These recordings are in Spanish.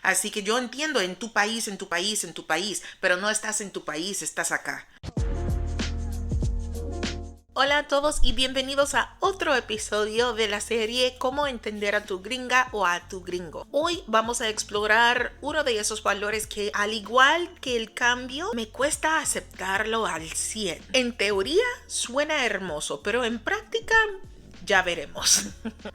Así que yo entiendo en tu país, pero no estás en tu país, estás acá. Hola a todos y bienvenidos a otro episodio de la serie Cómo entender a tu gringa o a tu gringo. Hoy vamos a explorar uno de esos valores que, al igual que el cambio, me cuesta aceptarlo al 100. En teoría suena hermoso, pero en práctica ya veremos.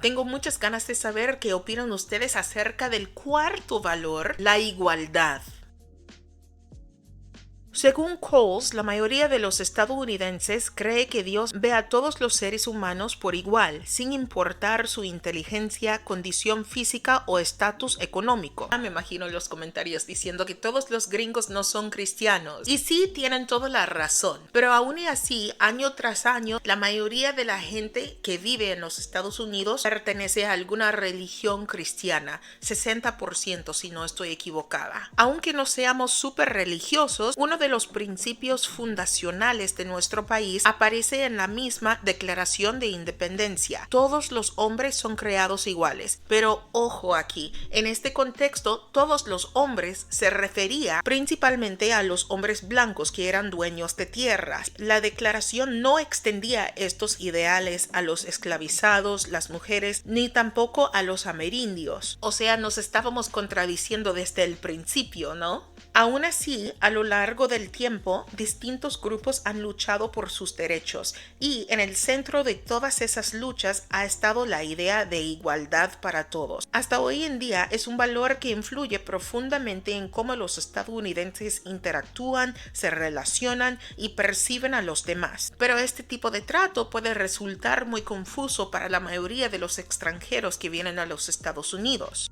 Tengo muchas ganas de saber qué opinan ustedes acerca del cuarto valor, la igualdad. Según Coles, la mayoría de los estadounidenses cree que Dios ve a todos los seres humanos por igual, sin importar su inteligencia, condición física o estatus económico. Me imagino en los comentarios diciendo que todos los gringos no son cristianos. Y sí, tienen toda la razón. Pero aún así, año tras año, la mayoría de la gente que vive en los Estados Unidos pertenece a alguna religión cristiana. 60% si no estoy equivocada. Aunque no seamos súper religiosos, uno de los principios fundacionales de nuestro país aparece en la misma Declaración de Independencia. Todos los hombres son creados iguales. Pero ojo aquí, en este contexto, todos los hombres se refería principalmente a los hombres blancos que eran dueños de tierras. La declaración no extendía estos ideales a los esclavizados, las mujeres, ni tampoco a los amerindios. O sea, nos estábamos contradiciendo desde el principio, ¿no? Aún así, a lo largo del tiempo, distintos grupos han luchado por sus derechos y en el centro de todas esas luchas ha estado la idea de igualdad para todos. Hasta hoy en día es un valor que influye profundamente en cómo los estadounidenses interactúan, se relacionan y perciben a los demás. Pero este tipo de trato puede resultar muy confuso para la mayoría de los extranjeros que vienen a los Estados Unidos.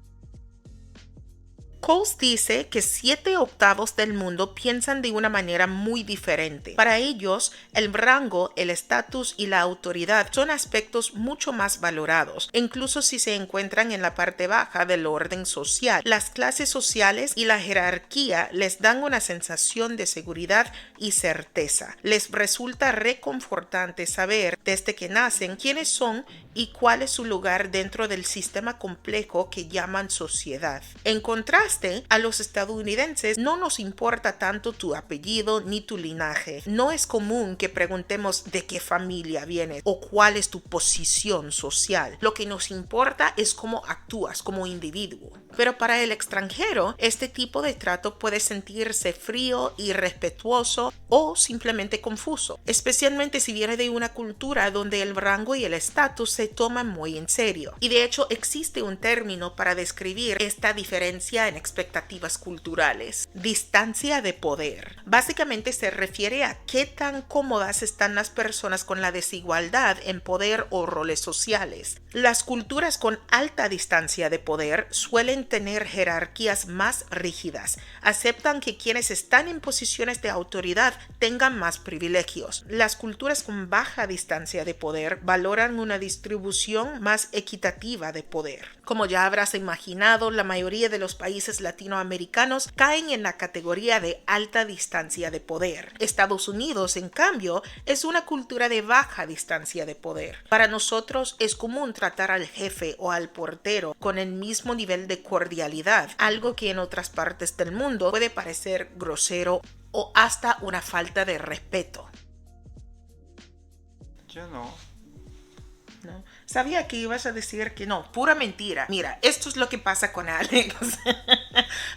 Coles dice que 7/8 del mundo piensan de una manera muy diferente. Para ellos, el rango, el estatus y la autoridad son aspectos mucho más valorados, incluso si se encuentran en la parte baja del orden social. Las clases sociales y la jerarquía les dan una sensación de seguridad y certeza. Les resulta reconfortante saber desde que nacen quiénes son y cuál es su lugar dentro del sistema complejo que llaman sociedad. En contraste, a los estadounidenses no nos importa tanto tu apellido ni tu linaje. No es común que preguntemos de qué familia vienes o cuál es tu posición social. Lo que nos importa es cómo actúas como individuo. Pero para el extranjero, este tipo de trato puede sentirse frío, irrespetuoso o simplemente confuso, especialmente si viene de una cultura donde el rango y el estatus se toman muy en serio. Y de hecho existe un término para describir esta diferencia en expectativas culturales: distancia de poder. Básicamente se refiere a qué tan cómodas están las personas con la desigualdad en poder o roles sociales. Las culturas con alta distancia de poder suelen tener jerarquías más rígidas, aceptan que quienes están en posiciones de autoridad tengan más privilegios. Las culturas con baja distancia de poder valoran una distribución más equitativa de poder. Como ya habrás imaginado, la mayoría de los países latinoamericanos caen en la categoría de alta distancia de poder. Estados Unidos, en cambio, es una cultura de baja distancia de poder. Para nosotros es común tratar al jefe o al portero con el mismo nivel de cordialidad, algo que en otras partes del mundo puede parecer grosero o hasta una falta de respeto. Yo no. ¿No? Sabía que ibas a decir que no, pura mentira. Mira, esto es lo que pasa con Alex.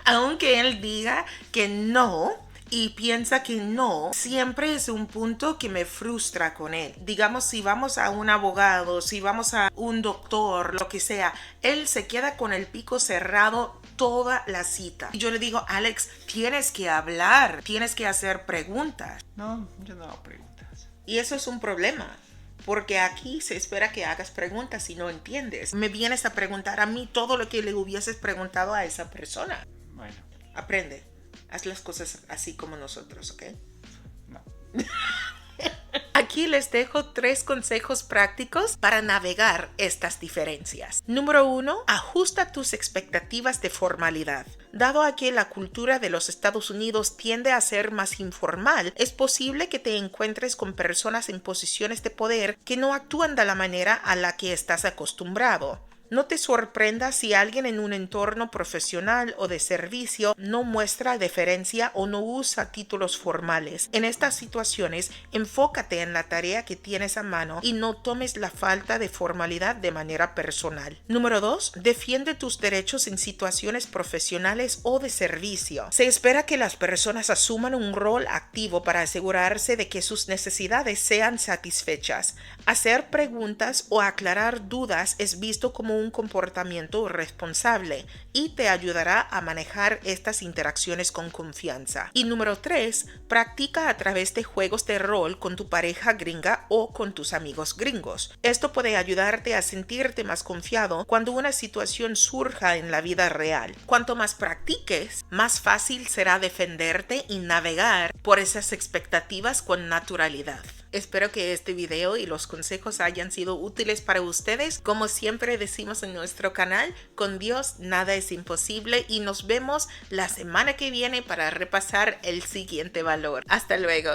Aunque él diga que no y piensa que no, siempre es un punto que me frustra con él. Digamos, si vamos a un abogado, si vamos a un doctor, lo que sea, él se queda con el pico cerrado toda la cita. Y yo le digo: Alex, tienes que hablar, tienes que hacer preguntas. No, yo no hago preguntas. Y eso es un problema. Porque aquí se espera que hagas preguntas si no entiendes. Me vienes a preguntar a mí todo lo que le hubieses preguntado a esa persona. Bueno, Aprende. Haz las cosas así como nosotros, ¿ok? no. Aquí les dejo 3 consejos prácticos para navegar estas diferencias. Número 1. Ajusta tus expectativas de formalidad. Dado a que la cultura de los Estados Unidos tiende a ser más informal, es posible que te encuentres con personas en posiciones de poder que no actúan de la manera a la que estás acostumbrado. No te sorprendas si alguien en un entorno profesional o de servicio no muestra deferencia o no usa títulos formales. En estas situaciones, enfócate en la tarea que tienes a mano y no tomes la falta de formalidad de manera personal. Número 2. Defiende tus derechos en situaciones profesionales o de servicio. Se espera que las personas asuman un rol activo para asegurarse de que sus necesidades sean satisfechas. Hacer preguntas o aclarar dudas es visto como un comportamiento responsable y te ayudará a manejar estas interacciones con confianza. Y número 3, practica a través de juegos de rol con tu pareja gringa o con tus amigos gringos. Esto puede ayudarte a sentirte más confiado cuando una situación surja en la vida real. Cuanto más practiques, más fácil será defenderte y navegar por esas expectativas con naturalidad. Espero que este video y los consejos hayan sido útiles para ustedes. Como siempre decimos en nuestro canal, con Dios nada es imposible y nos vemos la semana que viene para repasar el siguiente valor. Hasta luego.